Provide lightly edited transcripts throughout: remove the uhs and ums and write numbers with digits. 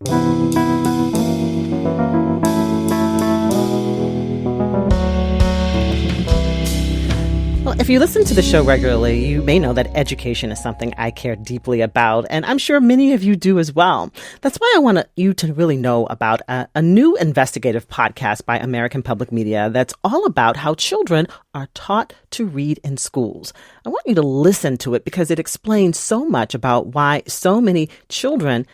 Well, if you listen to the show regularly, you may know that education is something I care deeply about, and I'm sure many of you do as well. That's why I want you to really know about a new investigative podcast by American Public Media that's all about how children are taught to read in schools. I want you to listen to it because it explains so much about why so many children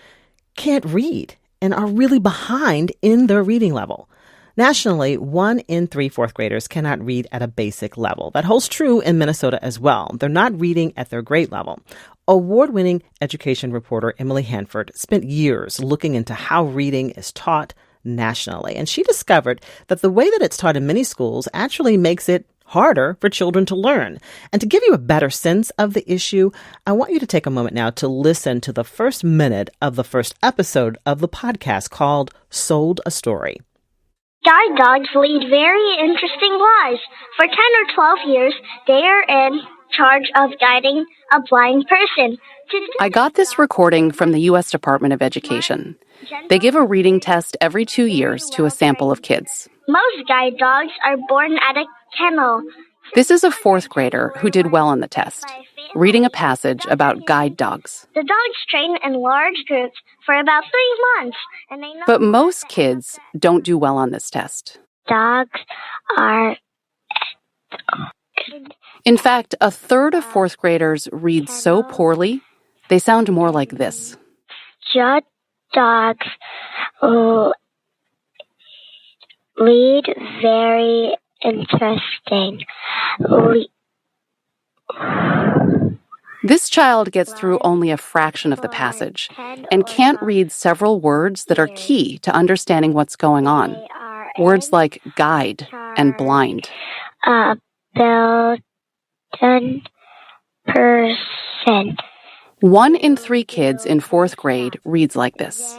can't read and are really behind in their reading level. Nationally, 1 in 3 fourth graders cannot read at a basic level. That holds true in Minnesota as well. They're not reading at their grade level. Award-winning education reporter Emily Hanford spent years looking into how reading is taught nationally. And she discovered that the way that it's taught in many schools actually makes it harder for children to learn. And to give you a better sense of the issue, I want you to take a moment now to listen to the first minute of the first episode of the podcast called Sold a Story. Guide dogs lead very interesting lives. For 10 or 12 years, they are in charge of guiding a blind person. I got this recording from the U.S. Department of Education. They give a reading test every 2 years to a sample of kids. Most guide dogs are born at a kennel. This is a fourth grader who did well on the test, reading a passage about guide dogs. The dogs train in large groups for about 3 months. But most kids don't do well on this test. Dogs are... In fact, a third of fourth graders read so poorly, they sound more like this. Just dogs read very interesting. This child gets through only a fraction of the passage and can't read several words that are key to understanding what's going on. Words like guide and blind. Built person. 1 in 3 kids in fourth grade reads like this.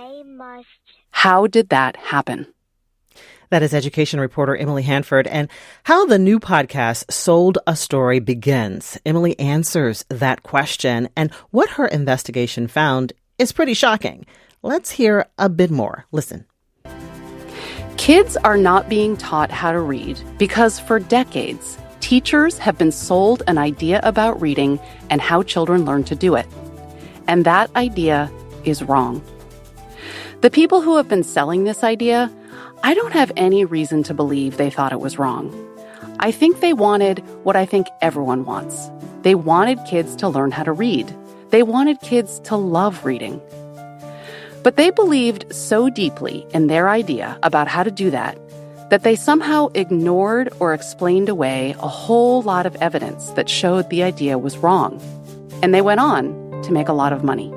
How did that happen? That is education reporter Emily Hanford, and how the new podcast Sold a Story begins. Emily answers that question, and what her investigation found is pretty shocking. Let's hear a bit more. Listen. Kids are not being taught how to read because for decades, teachers have been sold an idea about reading and how children learn to do it. And that idea is wrong. The people who have been selling this idea, I don't have any reason to believe they thought it was wrong. I think they wanted what I think everyone wants. They wanted kids to learn how to read. They wanted kids to love reading. But they believed so deeply in their idea about how to do that they somehow ignored or explained away a whole lot of evidence that showed the idea was wrong. And they went on to make a lot of money.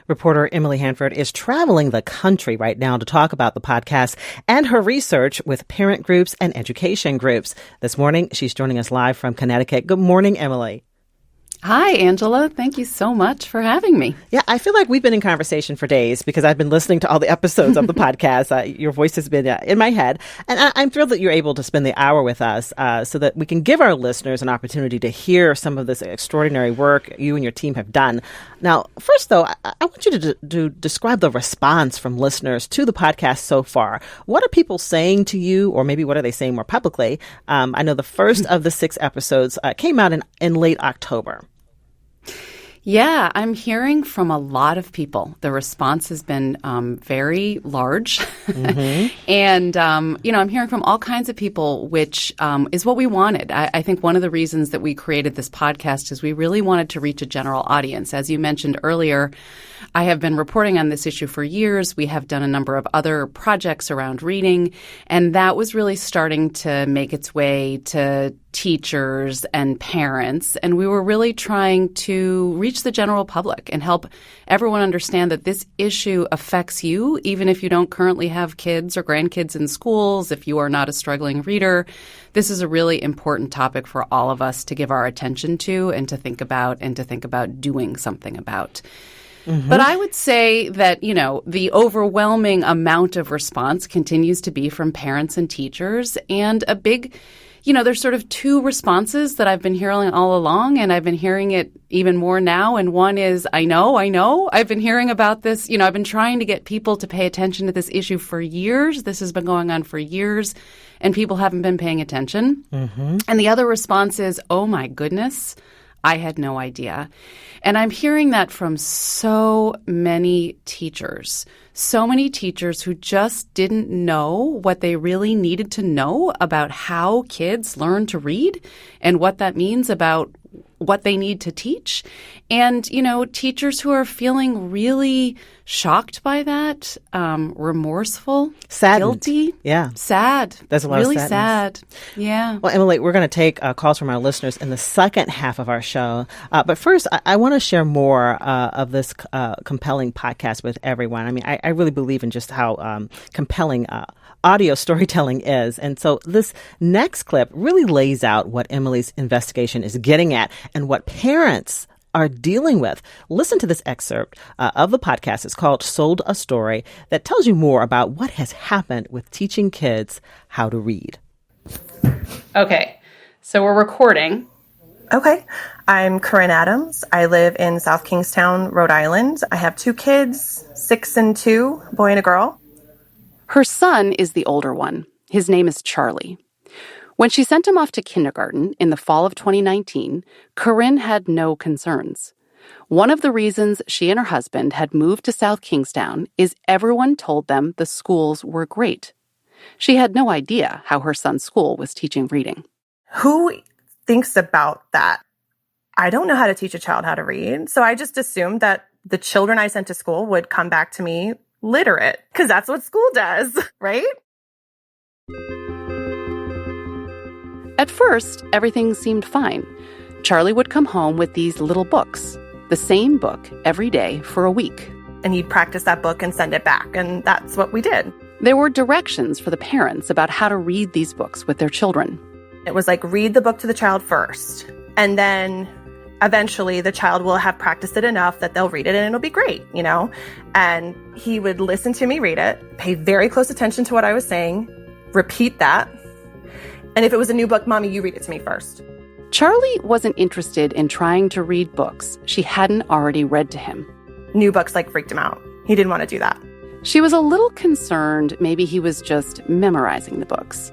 Reporter Emily Hanford is traveling the country right now to talk about the podcast and her research with parent groups and education groups. This morning, she's joining us live from Connecticut. Good morning, Emily. Hi, Angela. Thank you so much for having me. Yeah, I feel like we've been in conversation for days because I've been listening to all the episodes of the podcast. Your voice has been in my head. And I'm thrilled that you're able to spend the hour with us so that we can give our listeners an opportunity to hear some of this extraordinary work you and your team have done. Now, first, though, I want you to describe the response from listeners to the podcast so far. What are people saying to you, or maybe what are they saying more publicly? I know the first of the 6 episodes came out in late October. Yeah, I'm hearing from a lot of people. The response has been very large. Mm-hmm. And, I'm hearing from all kinds of people, which is what we wanted. I think one of the reasons that we created this podcast is we really wanted to reach a general audience. As you mentioned earlier, I have been reporting on this issue for years. We have done a number of other projects around reading, and that was really starting to make its way to teachers and parents. And we were really trying to reach the general public and help everyone understand that this issue affects you, even if you don't currently have kids or grandkids in schools, if you are not a struggling reader. This is a really important topic for all of us to give our attention to and to think about doing something about. But I would say that, you know, the overwhelming amount of response continues to be from parents and teachers. And a big, you know, there's sort of two responses that I've been hearing all along, and I've been hearing it even more now. And one is, I know. I've been hearing about this. You know, I've been trying to get people to pay attention to this issue for years. This has been going on for years, and people haven't been paying attention. And the other response is, oh, my goodness, I had no idea. And I'm hearing that from so many teachers who just didn't know what they really needed to know about how kids learn to read and what that means about what they need to teach. And, you know, teachers who are feeling really shocked by that, remorseful, Saddened. guilty. Yeah. Sad. There's a lot really of sadness. sad. Yeah. Well, Emily, we're going to take calls from our listeners in the second half of our show. But first, I want to share more of this compelling podcast with everyone. I mean, I really believe in just how compelling audio storytelling is. And so this next clip really lays out what Emily's investigation is getting at and what parents are dealing with. Listen to this excerpt of the podcast. It's called Sold a Story, that tells you more about what has happened with teaching kids how to read. Okay, so we're recording. Okay, I'm Corinne Adams. I live in South Kingstown, Rhode Island. I have 2 kids, 6 and 2, a boy and a girl. Her son is the older one. His name is Charlie. When she sent him off to kindergarten in the fall of 2019, Corinne had no concerns. One of the reasons she and her husband had moved to South Kingstown is everyone told them the schools were great. She had no idea how her son's school was teaching reading. Who thinks about that? I don't know how to teach a child how to read, so I just assumed that the children I sent to school would come back to me literate, because that's what school does, right? At first, everything seemed fine. Charlie would come home with these little books, the same book every day for a week. And he'd practice that book and send it back, and that's what we did. There were directions for the parents about how to read these books with their children. It was like, read the book to the child first, and then eventually the child will have practiced it enough that they'll read it and it'll be great, you know? And he would listen to me read it, pay very close attention to what I was saying, repeat that. And if it was a new book, Mommy, you read it to me first. Charlie wasn't interested in trying to read books she hadn't already read to him. New books freaked him out. He didn't want to do that. She was a little concerned maybe he was just memorizing the books.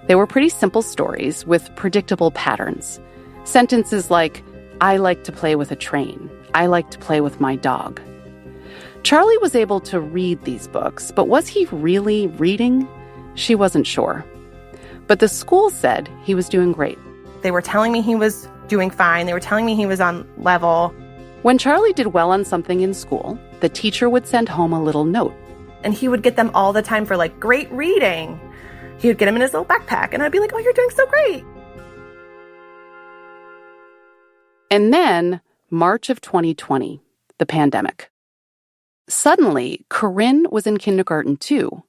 They were pretty simple stories with predictable patterns. Sentences like, I like to play with a train. I like to play with my dog. Charlie was able to read these books, but was he really reading? She wasn't sure. But the school said he was doing great. They were telling me he was doing fine. They were telling me he was on level. When Charlie did well on something in school, the teacher would send home a little note. And he would get them all the time for great reading. He would get them in his little backpack, and I'd be like, oh, you're doing so great. And then, March of 2020, the pandemic. Suddenly, Corinne was in kindergarten too,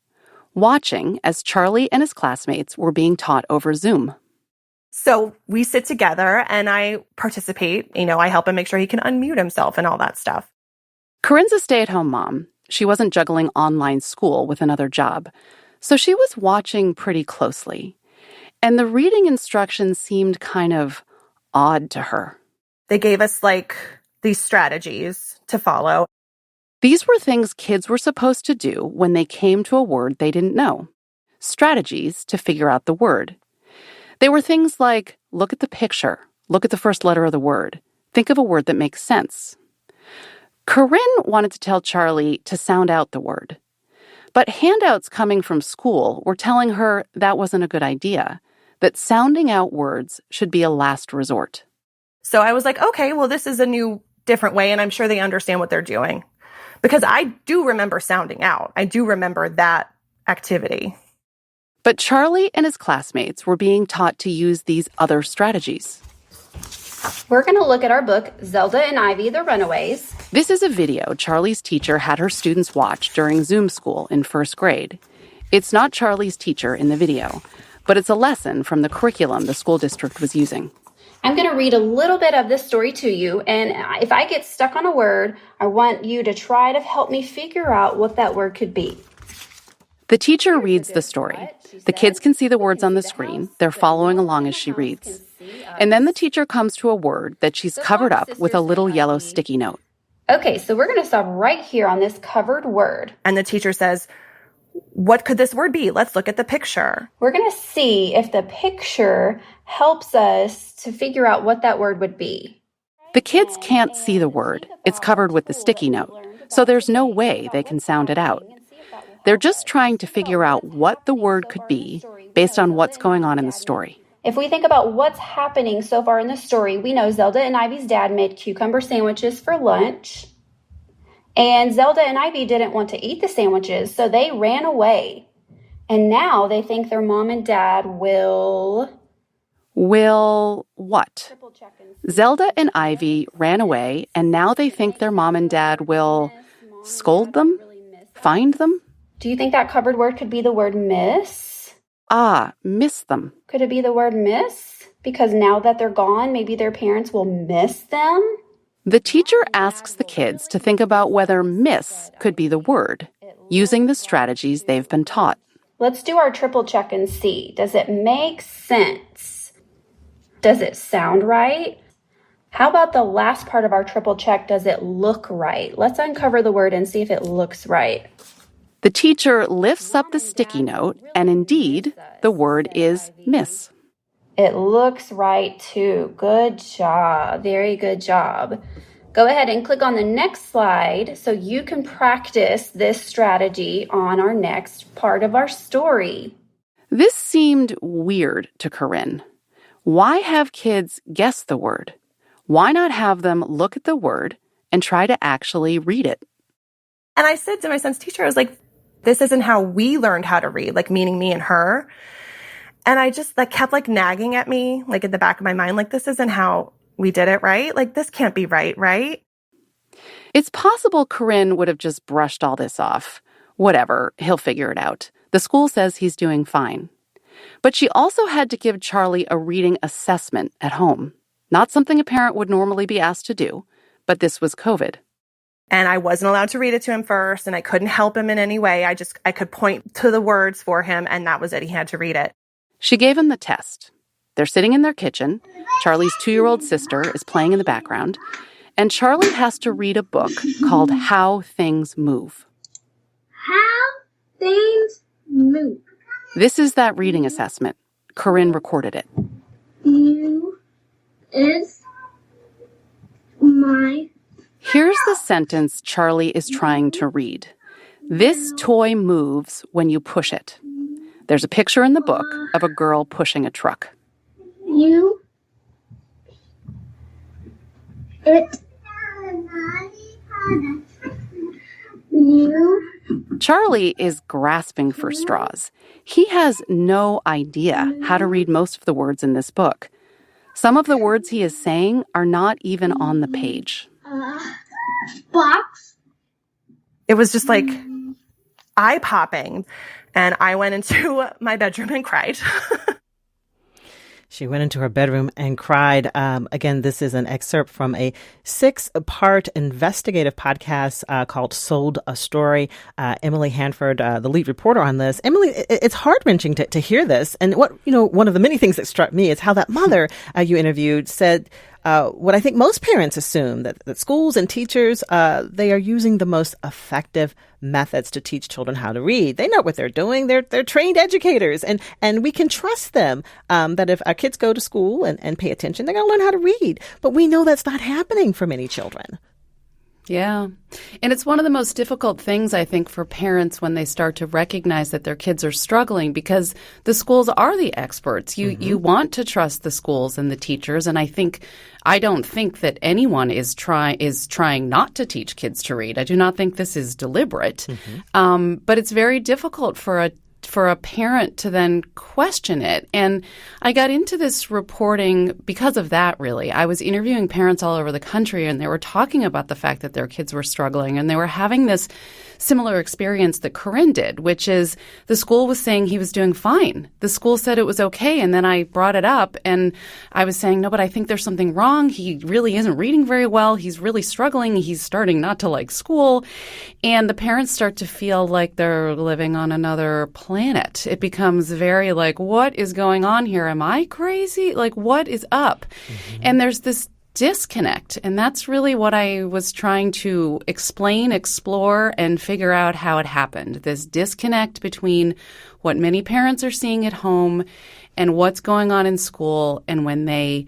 watching as Charlie and his classmates were being taught over Zoom. So we sit together and I participate. You know, I help him make sure he can unmute himself and all that stuff. Corinne's a stay-at-home mom. She wasn't juggling online school with another job, so she was watching pretty closely. And the reading instructions seemed kind of odd to her. They gave us these strategies to follow. These were things kids were supposed to do when they came to a word they didn't know. Strategies to figure out the word. They were things like, look at the picture, look at the first letter of the word, think of a word that makes sense. Corinne wanted to tell Charlie to sound out the word. But handouts coming from school were telling her that wasn't a good idea, that sounding out words should be a last resort. So I was like, okay, well, this is a new, different way, and I'm sure they understand what they're doing. Because I do remember sounding out. I do remember that activity. But Charlie and his classmates were being taught to use these other strategies. We're going to look at our book, Zelda and Ivy, the Runaways. This is a video Charlie's teacher had her students watch during Zoom school in first grade. It's not Charlie's teacher in the video, but it's a lesson from the curriculum the school district was using. I'm going to read a little bit of this story to you, and if I get stuck on a word, I want you to try to help me figure out what that word could be. The teacher reads the story. The kids can see the words on the screen. They're following along as she reads. And then the teacher comes to a word that she's covered up with a little yellow sticky note. Okay, so we're going to stop right here on this covered word. And the teacher says, what could this word be? Let's look at the picture. We're going to see if the picture helps us to figure out what that word would be. The kids can't see the word. It's covered with the sticky note, so there's no way they can sound it out. They're just trying to figure out what the word could be based on what's going on in the story. If we think about what's happening so far in the story, we know Zelda and Ivy's dad made cucumber sandwiches for lunch. And Zelda and Ivy didn't want to eat the sandwiches, so they ran away. And now they think their mom and dad will... Will what? Zelda and Ivy ran away, and now they think their mom and dad will scold them? Find them? Do you think that covered word could be the word miss? Miss them. Could it be the word miss? Because now that they're gone, maybe their parents will miss them? The teacher asks the kids to think about whether miss could be the word, using the strategies they've been taught. Let's do our triple check and see. Does it make sense? Does it sound right? How about the last part of our triple check? Does it look right? Let's uncover the word and see if it looks right. The teacher lifts up the sticky note, and indeed, the word is miss. It looks right, too. Good job. Very good job. Go ahead and click on the next slide so you can practice this strategy on our next part of our story. This seemed weird to Corinne. Why have kids guess the word? Why not have them look at the word and try to actually read it? And I said to my son's teacher, I was like, this isn't how we learned how to read, like meaning me and her. And I just kept nagging at me, in the back of my mind, this isn't how we did it, right? This can't be right, right? It's possible Corinne would have just brushed all this off. Whatever, he'll figure it out. The school says he's doing fine. But she also had to give Charlie a reading assessment at home. Not something a parent would normally be asked to do, but this was COVID. And I wasn't allowed to read it to him first, and I couldn't help him in any way. I could point to the words for him, and that was it. He had to read it. She gave him the test. They're sitting in their kitchen. Charlie's 2-year-old sister is playing in the background. And Charlie has to read a book called How Things Move. How things move. This is that reading assessment. Corinne recorded it. You is my... Here's the sentence Charlie is trying to read. This toy moves when you push it. There's a picture in the book of a girl pushing a truck. You... It... You... Charlie is grasping for straws. He has no idea how to read most of the words in this book. Some of the words he is saying are not even on the page. Box. It was just eye-popping. And I went into my bedroom and cried. She went into her bedroom and cried. Again, this is an excerpt from a 6-part investigative podcast called Sold a Story. Emily Hanford, the lead reporter on this. Emily, it's heart-wrenching to hear this. And one of the many things that struck me is how that mother you interviewed said what I think most parents assume, that schools and teachers, they are using the most effective methods to teach children how to read. They know what they're doing. They're trained educators, and we can trust them that if our kids go to school and pay attention, they're going to learn how to read. But we know that's not happening for many children. Yeah. And it's one of the most difficult things, I think, for parents when they start to recognize that their kids are struggling, because the schools are the experts. You want to trust the schools and the teachers. And I don't think that anyone is trying not to teach kids to read. I do not think this is deliberate. But it's very difficult for for a parent to then question it. And I got into this reporting because of that, really. I was interviewing parents all over the country, and they were talking about the fact that their kids were struggling, and they were having this similar experience that Corinne did, which is the school was saying he was doing fine. The school said it was okay, and then I brought it up, and I was saying, no, but I think there's something wrong. He really isn't reading very well. He's really struggling. He's starting not to like school. And the parents start to feel like they're living on another planet. It becomes very like, what is going on here? Am I crazy? Like, what is up? And there's this disconnect. And that's really what I was trying to explain, explore, and figure out how it happened. This disconnect between what many parents are seeing at home and what's going on in school. And when they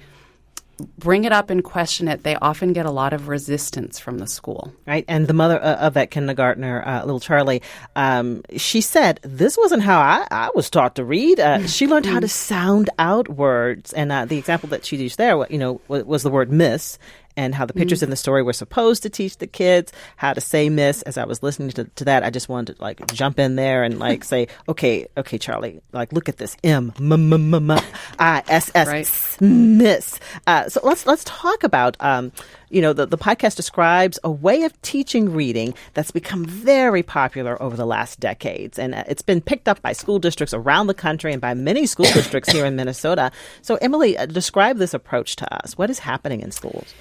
bring it up and question it, they often get a lot of resistance from the school. Right. And the mother of that kindergartner, little Charlie, she said, this wasn't how I was taught to read. She learned how to sound out words. And the example that she used there, was the word miss, and how the pictures in the story were supposed to teach the kids how to say miss. As I was listening to that, I just wanted to like jump in there and like say, okay, Charlie, like look at this M-M-M-I-S-S, Right. miss. So let's talk about, the podcast describes a way of teaching reading that's become very popular over the last decades. And it's been picked up by school districts around the country and by many school districts here in Minnesota. So Emily, describe this approach to us. What is happening in schools?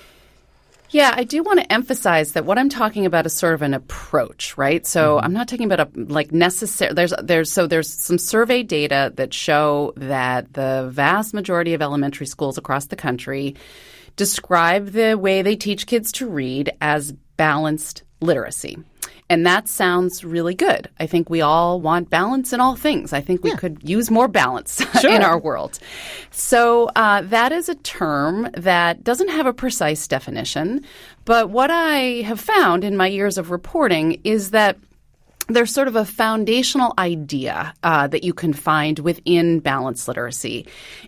Yeah, I do want to emphasize that what I'm talking about is sort of an approach, right? So I'm not talking about there's some survey data that show that the vast majority of elementary schools across the country describe the way they teach kids to read as balanced literacy. And that sounds really good. I think we all want balance in all things. I think we could use more balance in our world. So that is a term that doesn't have a precise definition. But what I have found in my years of reporting is that there's sort of a foundational idea that you can find within balanced literacy.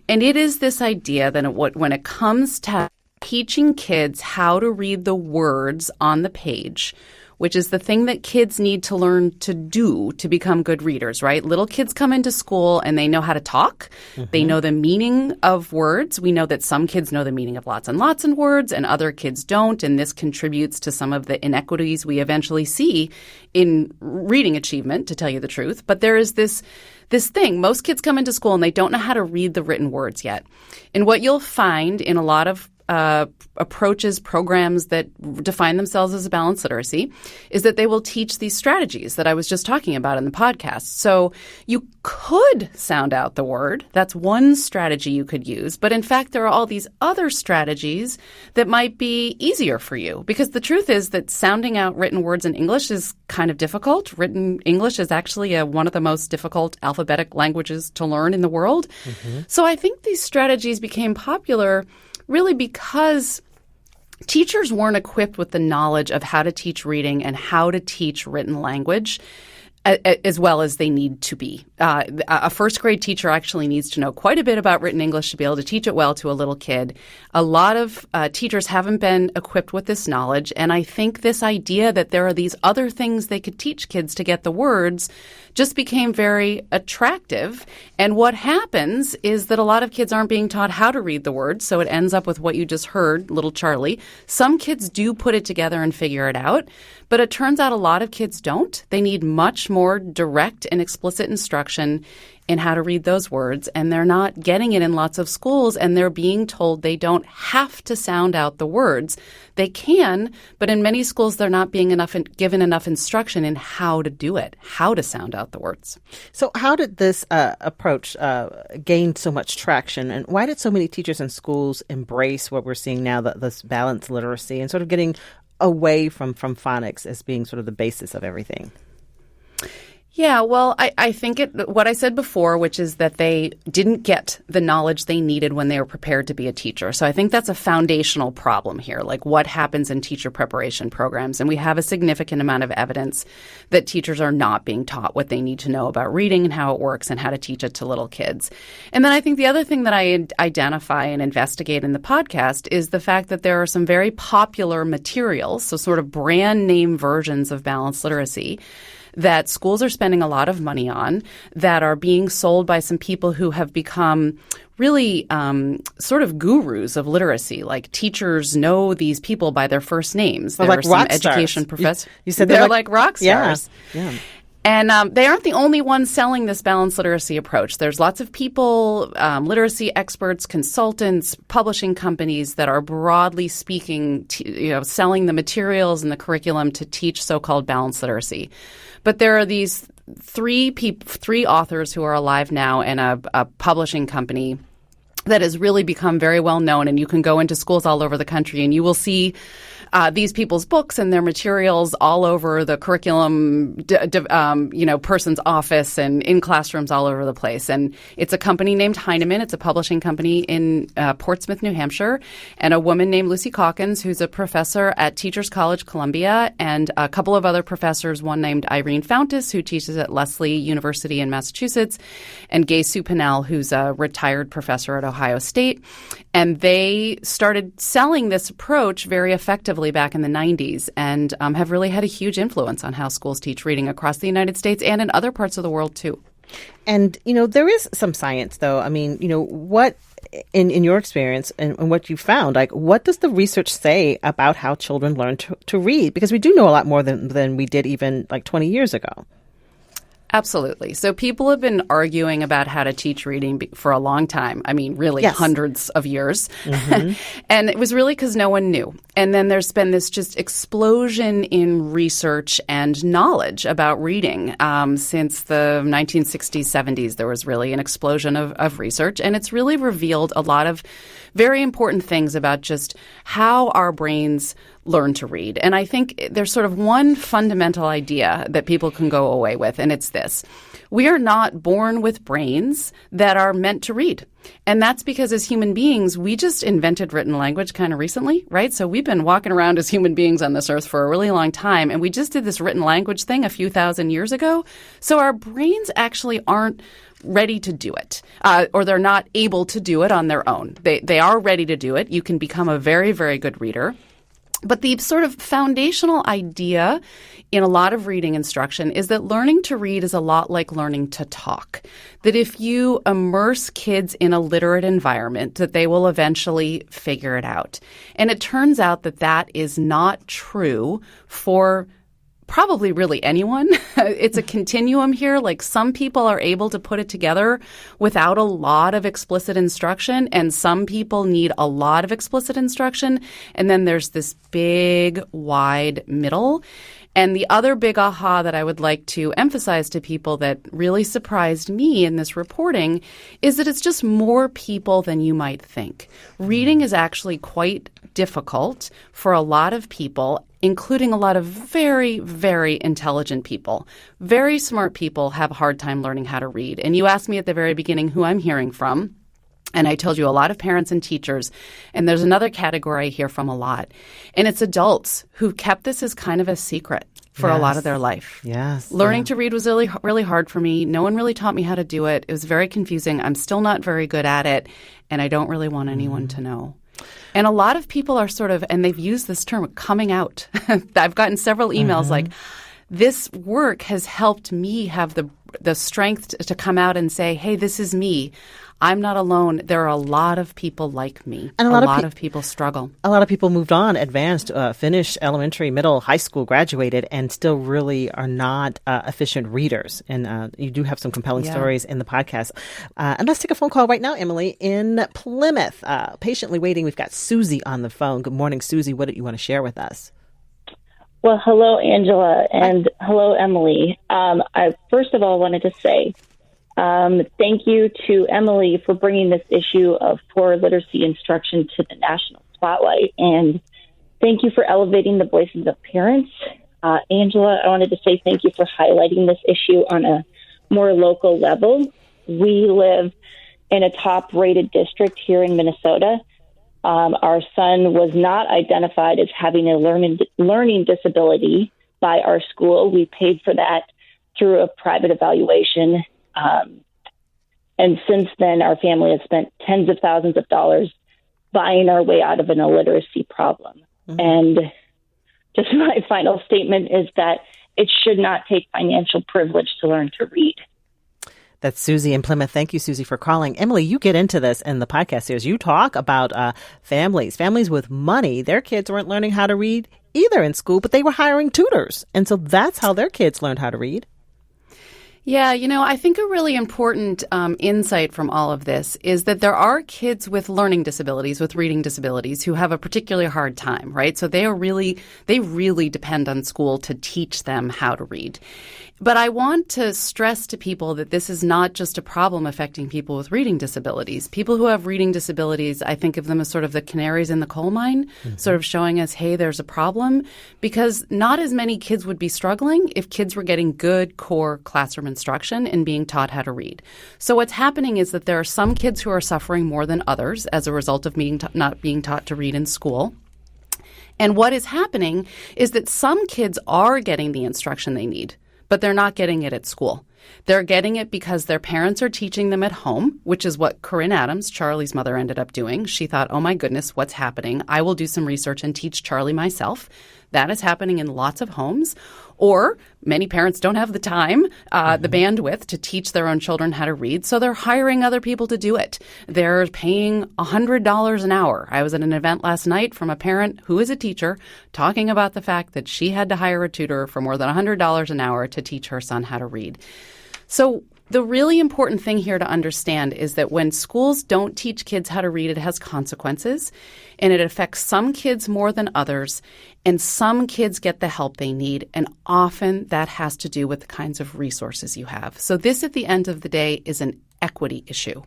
And it is this idea that when it comes to teaching kids how to read the words on the page, which is the thing that kids need to learn to do to become good readers, right? Little kids come into school and they know how to talk. They know the meaning of words. We know that some kids know the meaning of lots and lots of words and other kids don't. And this contributes to some of the inequities we eventually see in reading achievement, to tell you the truth. But there is this thing. Most kids come into school and they don't know how to read the written words yet. And what you'll find in a lot of approaches, programs that define themselves as a balanced literacy, is that they will teach these strategies that I was just talking about in the podcast. So you could sound out the word. That's one strategy you could use. But in fact, there are all these other strategies that might be easier for you. Because the truth is that sounding out written words in English is kind of difficult. Written English is actually one of the most difficult alphabetic languages to learn in the world. So I think these strategies became popular really because teachers weren't equipped with the knowledge of how to teach reading and how to teach written language as well as they need to be. A first grade teacher actually needs to know quite a bit about written English to be able to teach it well to a little kid. A lot of teachers haven't been equipped with this knowledge, and I think this idea that there are these other things they could teach kids to get the words just became very attractive. And what happens is that a lot of kids aren't being taught how to read the words, so it ends up with what you just heard, little Charlie. Some kids do put it together and figure it out, but it turns out a lot of kids don't. They need much more direct and explicit instruction in how to read those words, and they're not getting it in lots of schools, and they're being told they don't have to sound out the words. They can, but in many schools they're not being given enough instruction in how to do it, how to sound out the words. So how did this approach gain so much traction, and why did so many teachers and schools embrace what we're seeing now, this balanced literacy, and sort of getting away from phonics as being sort of the basis of everything? Yeah, well, I think what I said before, which is that they didn't get the knowledge they needed when they were prepared to be a teacher. So I think that's a foundational problem here, like what happens in teacher preparation programs. And we have a significant amount of evidence that teachers are not being taught what they need to know about reading and how it works and how to teach it to little kids. And then I think the other thing that I identify and investigate in the podcast is the fact that there are some very popular materials, so sort of brand name versions of balanced literacy, that schools are spending a lot of money on, that are being sold by some people who have become really sort of gurus of literacy. Like teachers know these people by their first names. There like are some rock education stars. professors. You said they're like rock stars. Yeah. And they aren't the only ones selling this balanced literacy approach. There's lots of people, literacy experts, consultants, publishing companies that are broadly speaking, selling the materials and the curriculum to teach so-called balanced literacy. But there are these three authors who are alive now and a publishing company that has really become very well known. And you can go into schools all over the country and you will see these people's books and their materials all over the curriculum, person's office and in classrooms all over the place. And it's a company named Heinemann. It's a publishing company in Portsmouth, New Hampshire, and a woman named Lucy Calkins, who's a professor at Teachers College, Columbia, and a couple of other professors, one named Irene Fountas, who teaches at Lesley University in Massachusetts, and Gay Supinel, who's a retired professor at Ohio State. And they started selling this approach very effectively back in the 90s and have really had a huge influence on how schools teach reading across the United States and in other parts of the world, too. And, there is some science, though. I mean, what, in your experience and what you found, like, what does the research say about how children learn to read? Because we do know a lot more than we did even, 20 years ago. Absolutely. So people have been arguing about how to teach reading for a long time. I mean, really hundreds of years. Mm-hmm. And it was really because no one knew. And then there's been this just explosion in research and knowledge about reading. Since the 1960s, 70s, there was really an explosion of research. And it's really revealed a lot of very important things about just how our brains learn to read. And I think there's sort of one fundamental idea that people can go away with, and it's this. We are not born with brains that are meant to read. And that's because as human beings, we just invented written language kind of recently, right? So we've been walking around as human beings on this earth for a really long time, and we just did this written language thing a few thousand years ago. So our brains actually aren't ready to do it, or they're not able to do it on their own. They are ready to do it. You can become a very, very good reader. But the sort of foundational idea in a lot of reading instruction is that learning to read is a lot like learning to talk. That if you immerse kids in a literate environment, that they will eventually figure it out. And it turns out that that is not true for probably really anyone. It's a continuum here. Like some people are able to put it together without a lot of explicit instruction, and some people need a lot of explicit instruction. And then there's this big, wide middle. And the other big aha that I would like to emphasize to people that really surprised me in this reporting is that it's just more people than you might think. Reading is actually quite difficult for a lot of people, including a lot of very, very intelligent people. Very smart people have a hard time learning how to read. And you asked me at the very beginning who I'm hearing from. And I told you a lot of parents and teachers. And there's another category I hear from a lot. And it's adults who kept this as kind of a secret for a lot of their life. Yes. Learning to read was really, really hard for me. No one really taught me how to do it. It was very confusing. I'm still not very good at it. And I don't really want anyone to know. And a lot of people are sort of, and they've used this term, coming out. I've gotten several emails like, this work has helped me have the strength to come out and say, hey, this is me. I'm not alone. There are a lot of people like me. And a lot of people struggle. A lot of people moved on, advanced, finished elementary, middle, high school, graduated, and still really are not efficient readers. And you do have some compelling stories in the podcast. And let's take a phone call right now, Emily, in Plymouth. Patiently waiting. We've got Susie on the phone. Good morning, Susie. What do you want to share with us? Well, hello, Angela, and hello, Emily. I first of all wanted to say thank you to Emily for bringing this issue of poor literacy instruction to the national spotlight, and thank you for elevating the voices of parents. Angela, I wanted to say thank you for highlighting this issue on a more local level. We live in a top-rated district here in Minnesota. Our son was not identified as having a learning disability by our school. We paid for that through a private evaluation. And since then, our family has spent tens of thousands of dollars buying our way out of an illiteracy problem. Mm-hmm. And just my final statement is that it should not take financial privilege to learn to read. That's Susie in Plymouth. Thank you, Susie, for calling. Emily, you get into this in the podcast series. You talk about families with money. Their kids weren't learning how to read either in school, but they were hiring tutors. And so that's how their kids learned how to read. Yeah, I think a really important insight from all of this is that there are kids with learning disabilities, with reading disabilities, who have a particularly hard time, right? So they really depend on school to teach them how to read. But I want to stress to people that this is not just a problem affecting people with reading disabilities. People who have reading disabilities, I think of them as sort of the canaries in the coal mine, sort of showing us, hey, there's a problem, because not as many kids would be struggling if kids were getting good core classroom instruction and being taught how to read. So what's happening is that there are some kids who are suffering more than others as a result of not being taught to read in school. And what is happening is that some kids are getting the instruction they need, but they're not getting it at school. They're getting it because their parents are teaching them at home, which is what Corinne Adams, Charlie's mother, ended up doing. She thought, oh my goodness, what's happening? I will do some research and teach Charlie myself. That is happening in lots of homes. Or many parents don't have the time, the bandwidth to teach their own children how to read, so they're hiring other people to do it. They're paying $100 an hour. I was at an event last night from a parent who is a teacher talking about the fact that she had to hire a tutor for more than $100 an hour to teach her son how to read. So the really important thing here to understand is that when schools don't teach kids how to read, it has consequences, and it affects some kids more than others, and some kids get the help they need, and often that has to do with the kinds of resources you have. So this, at the end of the day, is an equity issue.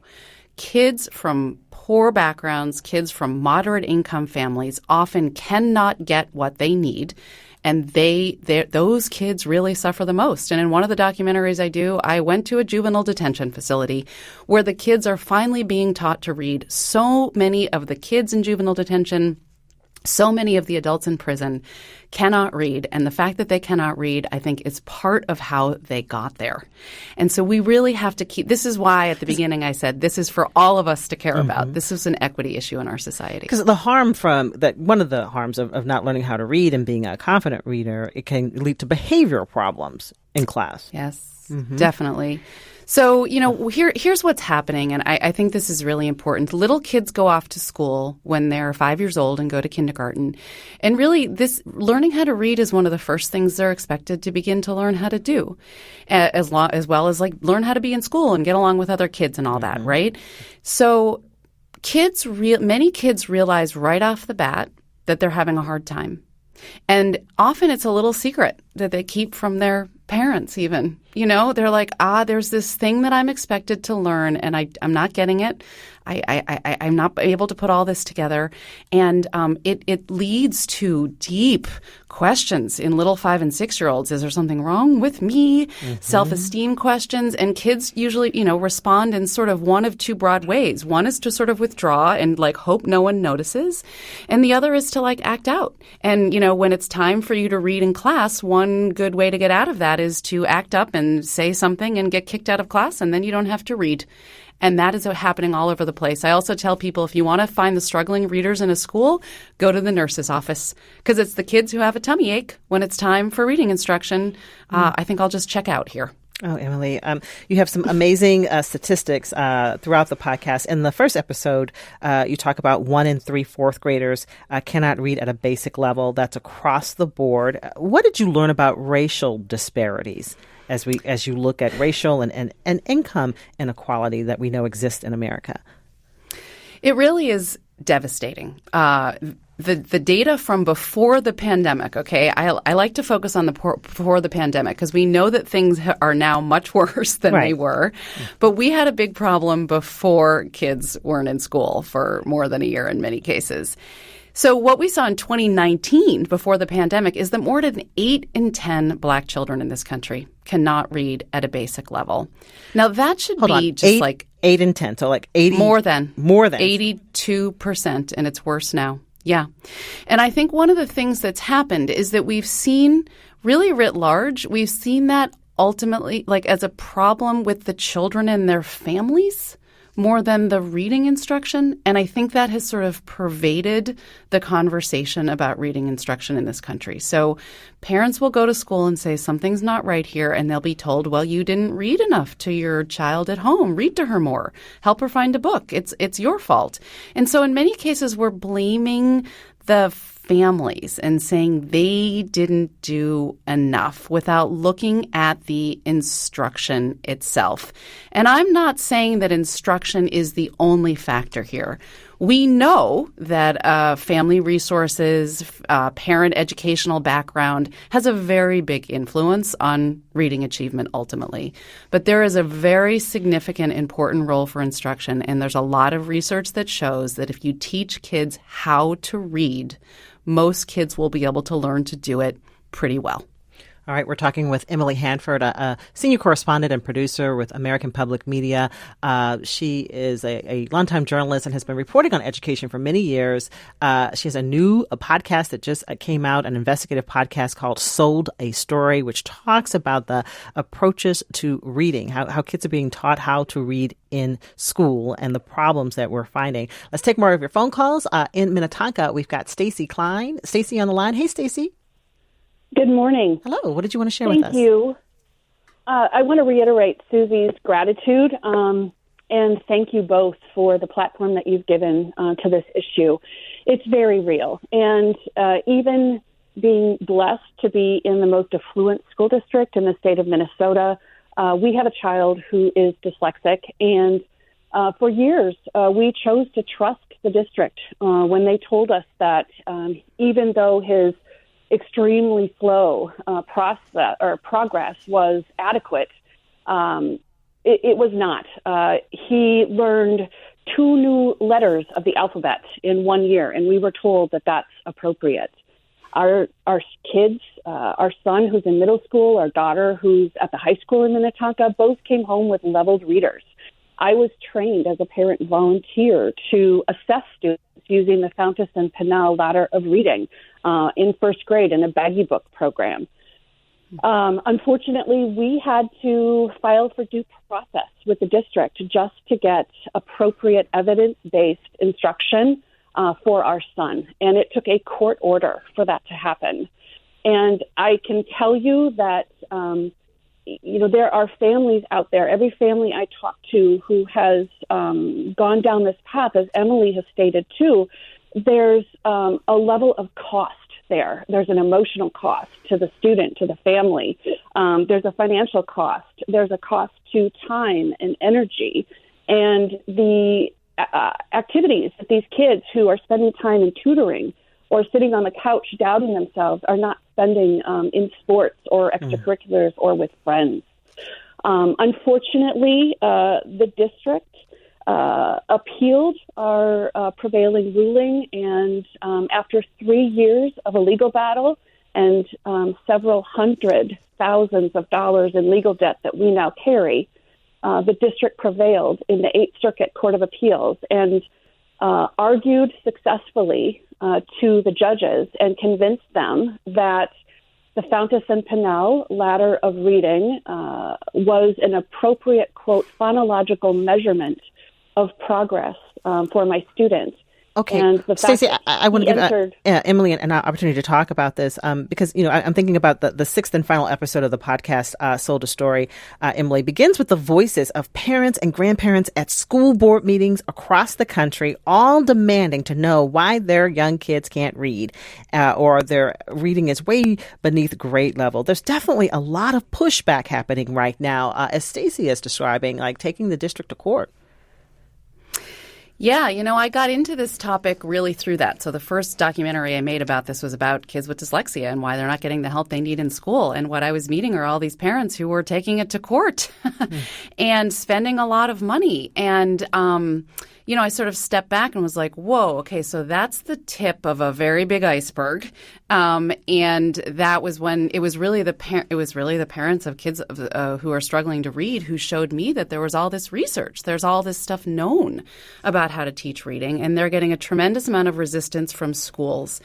Kids from poor backgrounds, kids from moderate income families often cannot get what they need. And those kids really suffer the most. And in one of the documentaries I do, I went to a juvenile detention facility where the kids are finally being taught to read. So many of the kids in juvenile detention, so many of the adults in prison cannot read. And the fact that they cannot read, I think, is part of how they got there. And so we really have to this is why at the beginning I said this is for all of us to care about. This is an equity issue in our society. Because the harm one of the harms of not learning how to read and being a confident reader, it can lead to behavioral problems in class. Yes, definitely. So, here's what's happening, and I think this is really important. Little kids go off to school when they're 5 years old and go to kindergarten. And really, this learning how to read is one of the first things they're expected to begin to learn how to do, as well as like learn how to be in school and get along with other kids and all that, right? So many kids realize right off the bat that they're having a hard time. And often it's a little secret that they keep from their parents even. They're like, there's this thing that I'm expected to learn and I'm not getting it. I'm not able to put all this together. And it leads to deep questions in little 5 and 6 year olds. Is there something wrong with me? Self-esteem questions. And kids usually, respond in sort of one of two broad ways. One is to sort of withdraw and like hope no one notices. And the other is to like act out. And, when it's time for you to read in class, one good way to get out of that is to act up and say something and get kicked out of class, and then you don't have to read. And that is happening all over the place. I also tell people if you want to find the struggling readers in a school, go to the nurse's office because it's the kids who have a tummy ache when it's time for reading instruction. I think I'll just check out here. Oh, Emily, you have some amazing statistics throughout the podcast. In the first episode, you talk about 1 in 3 fourth graders cannot read at a basic level. That's across the board. What did you learn about racial disparities as you look at racial and income inequality that we know exists in America? It really is devastating. The data from before the pandemic, okay, I like to focus on the before the pandemic because we know that things are now much worse than they were. But we had a big problem before kids weren't in school for more than a year in many cases. So what we saw in 2019 before the pandemic is that more than 8 in 10 Black children in this country cannot read at a basic level. Now that should be just 8 in 10, so like 80 more than 82%, and it's worse now. Yeah. And I think one of the things that's happened is that we've seen really writ large, we've seen that ultimately like as a problem with the children and their families more than the reading instruction. And I think that has sort of pervaded the conversation about reading instruction in this country. So parents will go to school and say something's not right here, and they'll be told, well, you didn't read enough to your child at home. Read to her more. Help her find a book. It's your fault. And so in many cases, we're blaming the families and saying they didn't do enough without looking at the instruction itself. And I'm not saying that instruction is the only factor here. We know that family resources, parent educational background has a very big influence on reading achievement ultimately. But there is a very significant, important role for instruction, and there's a lot of research that shows that if you teach kids how to read, most kids will be able to learn to do it pretty well. All right, we're talking with Emily Hanford, a senior correspondent and producer with American Public Media. She is a longtime journalist and has been reporting on education for many years. She has a podcast that just came out, an investigative podcast called Sold a Story, which talks about the approaches to reading, how kids are being taught how to read in school and the problems that we're finding. Let's take more of your phone calls. In Minnetonka, we've got Stacey Klein. Stacey on the line. Hey, Stacey. Good morning. Hello. What did you want to share with us? Thank you. I want to reiterate Susie's gratitude and thank you both for the platform that you've given to this issue. It's very real. And even being blessed to be in the most affluent school district in the state of Minnesota, we have a child who is dyslexic. And for years, we chose to trust the district when they told us that even though his extremely slow progress was adequate. It was not. He learned 2 new letters of the alphabet in 1 year, and we were told that that's appropriate. Our kids, our son who's in middle school, our daughter who's at the high school in Minnetonka, both came home with leveled readers. I was trained as a parent volunteer to assess students using the Fountas and Pinnell ladder of reading in first grade in a baggy book program. Unfortunately, we had to file for due process with the district just to get appropriate evidence-based instruction for our son. And it took a court order for that to happen. And I can tell you that there are families out there, every family I talk to who has gone down this path, as Emily has stated too, there's a level of cost there. There's an emotional cost to the student, to the family. There's a financial cost. There's a cost to time and energy. And the activities that these kids who are spending time in tutoring or sitting on the couch doubting themselves are not spending in sports or extracurriculars or with friends. Unfortunately, the district appealed our prevailing ruling, and after 3 years of a legal battle and several hundred thousands of dollars in legal debt that we now carry, the district prevailed in the 8th Circuit Court of Appeals and argued successfully to the judges and convinced them that the Fountas and Pinnell ladder of reading was an appropriate, quote, phonological measurement of progress for my students. Okay, Stacey, I want to give Emily an opportunity to talk about this because, I'm thinking about the 6th and final episode of the podcast, Sold a Story. Emily begins with the voices of parents and grandparents at school board meetings across the country, all demanding to know why their young kids can't read or their reading is way beneath grade level. There's definitely a lot of pushback happening right now, as Stacey is describing, like taking the district to court. Yeah, I got into this topic really through that. So the first documentary I made about this was about kids with dyslexia and why they're not getting the help they need in school. And what I was meeting are all these parents who were taking it to court and spending a lot of money. And, I sort of stepped back and was like, whoa, okay, so that's the tip of a very big iceberg. And that was when it was really the parents of kids who are struggling to read who showed me that there was all this research. There's all this stuff known about how to teach reading, and they're getting a tremendous amount of resistance from schools.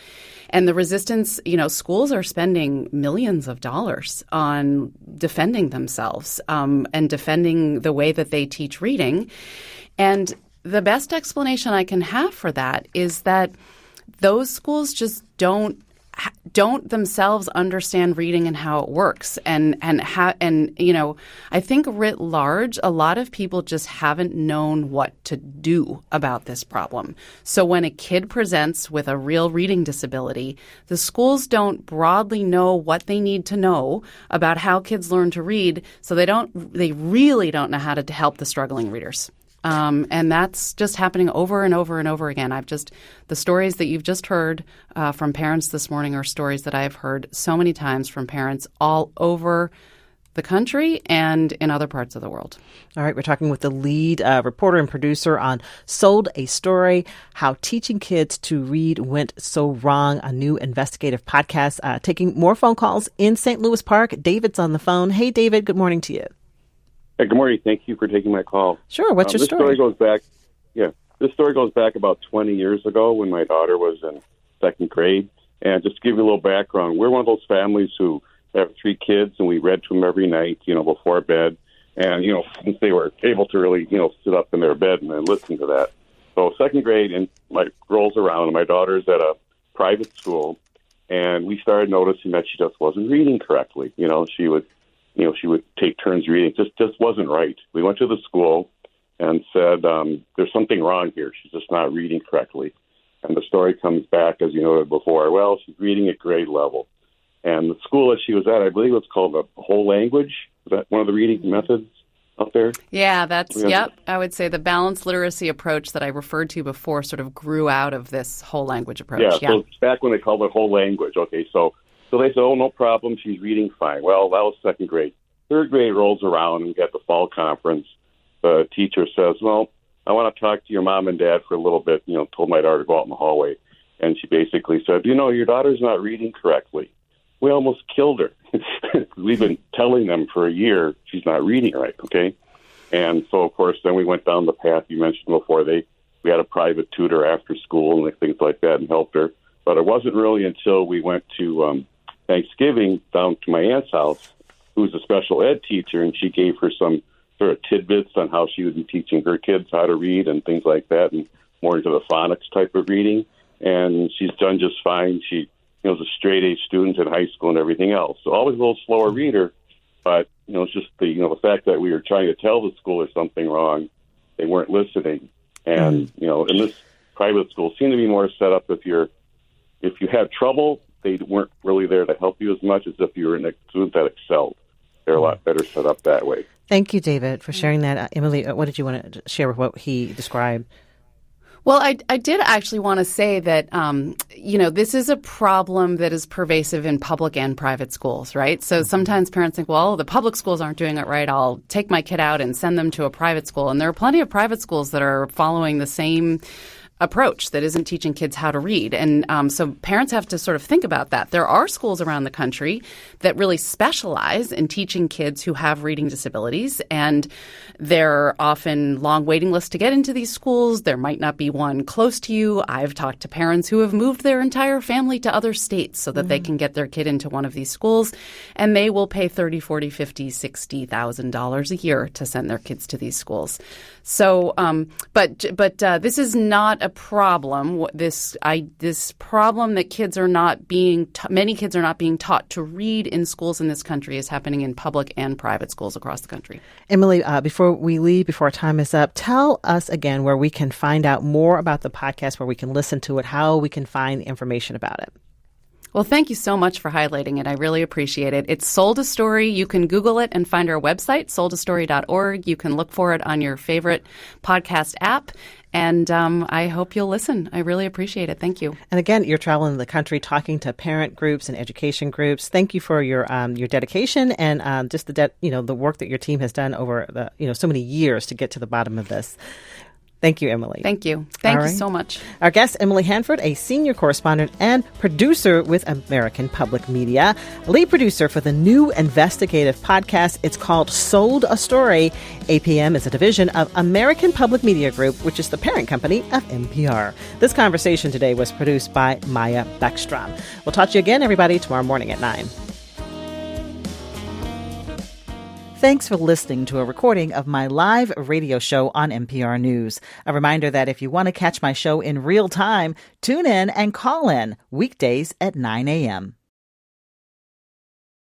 And the resistance, schools are spending millions of dollars on defending themselves and defending the way that they teach reading. And the best explanation I can have for that is that those schools just don't themselves understand reading and how it works. And I think writ large, a lot of people just haven't known what to do about this problem. So when a kid presents with a real reading disability, the schools don't broadly know what they need to know about how kids learn to read. So they really don't know how to help the struggling readers. And that's just happening over and over and over again. The stories that you've just heard from parents this morning are stories that I've heard so many times from parents all over the country and in other parts of the world. All right, we're talking with the lead reporter and producer on Sold a Story, How Teaching Kids to Read Went So Wrong, a new investigative podcast. Taking more phone calls in St. Louis Park. David's on the phone. Hey, David, good morning to you. Hey, good morning. Thank you for taking my call. Sure. What's your story? This story goes back about 20 years ago when my daughter was in second grade. And just to give you a little background, we're one of those families who have 3 kids, and we read to them every night, before bed. And, since they were able to really, sit up in their bed and then listen to that. So second grade, and rolls around, and my daughter's at a private school, and we started noticing that she just wasn't reading correctly. She would take turns reading. Just wasn't right. We went to the school and said, there's something wrong here. She's just not reading correctly. And the story comes back, as you noted before, well, she's reading at grade level. And the school that she was at, I believe it's called the whole language. Is that one of the reading methods out there? Yeah, yep. I would say the balanced literacy approach that I referred to before sort of grew out of this whole language approach. Yeah. So it's back when they called it whole language. Okay, so they said, oh, no problem, she's reading fine. Well, that was second grade. Third grade rolls around, and we got the fall conference. The teacher says, well, I want to talk to your mom and dad for a little bit, told my daughter to go out in the hallway. And she basically said, your daughter's not reading correctly. We almost killed her. We've been telling them for a year she's not reading right, okay? And so, of course, then we went down the path you mentioned before. We had a private tutor after school and things like that and helped her. But it wasn't really until we went to Thanksgiving down to my aunt's house, who's a special ed teacher, and she gave her some sort of tidbits on how she would be teaching her kids how to read and things like that, and more into the phonics type of reading. And she's done just fine. She was a straight A student in high school and everything else. So always a little slower reader, but it's just the fact that we were trying to tell the school there's something wrong, they weren't listening. And in this private school, seemed to be more set up if you had trouble, they weren't really there to help you as much as if you were a student that excelled. They're a lot better set up that way. Thank you, David, for sharing that. Emily, what did you want to share with what he described? Well, I did actually want to say that, this is a problem that is pervasive in public and private schools, right? So sometimes parents think, well, the public schools aren't doing it right. I'll take my kid out and send them to a private school. And there are plenty of private schools that are following the same approach that isn't teaching kids how to read. And so parents have to sort of think about that. There are schools around the country that really specialize in teaching kids who have reading disabilities, and there are often long waiting lists to get into these schools. There might not be one close to you. I've talked to parents who have moved their entire family to other states so that they can get their kid into one of these schools, and they will pay $30,000, $40,000, $50,000, $60,000 a year to send their kids to these schools. So, but this is not a problem. This problem that kids are not being many kids are not being taught to read in schools in this country is happening in public and private schools across the country. Emily, before we leave, before our time is up, tell us again where we can find out more about the podcast, where we can listen to it, how we can find information about it. Well, thank you so much for highlighting it. I really appreciate it. It's Sold a Story. You can Google it and find our website, soldastory.org. You can look for it on your favorite podcast app. And I hope you'll listen. I really appreciate it. Thank you. And again, you're traveling the country talking to parent groups and education groups. Thank you for your dedication and just the work that your team has done over the so many years to get to the bottom of this. Thank you, Emily. Thank you. Thank All you right. so much. Our guest, Emily Hanford, a senior correspondent and producer with American Public Media, lead producer for the new investigative podcast. It's called Sold a Story. APM is a division of American Public Media Group, which is the parent company of NPR. This conversation today was produced by Maya Beckstrom. We'll talk to you again, everybody, tomorrow morning at 9. Thanks for listening to a recording of my live radio show on MPR News. A reminder that if you want to catch my show in real time, tune in and call in weekdays at 9 a.m.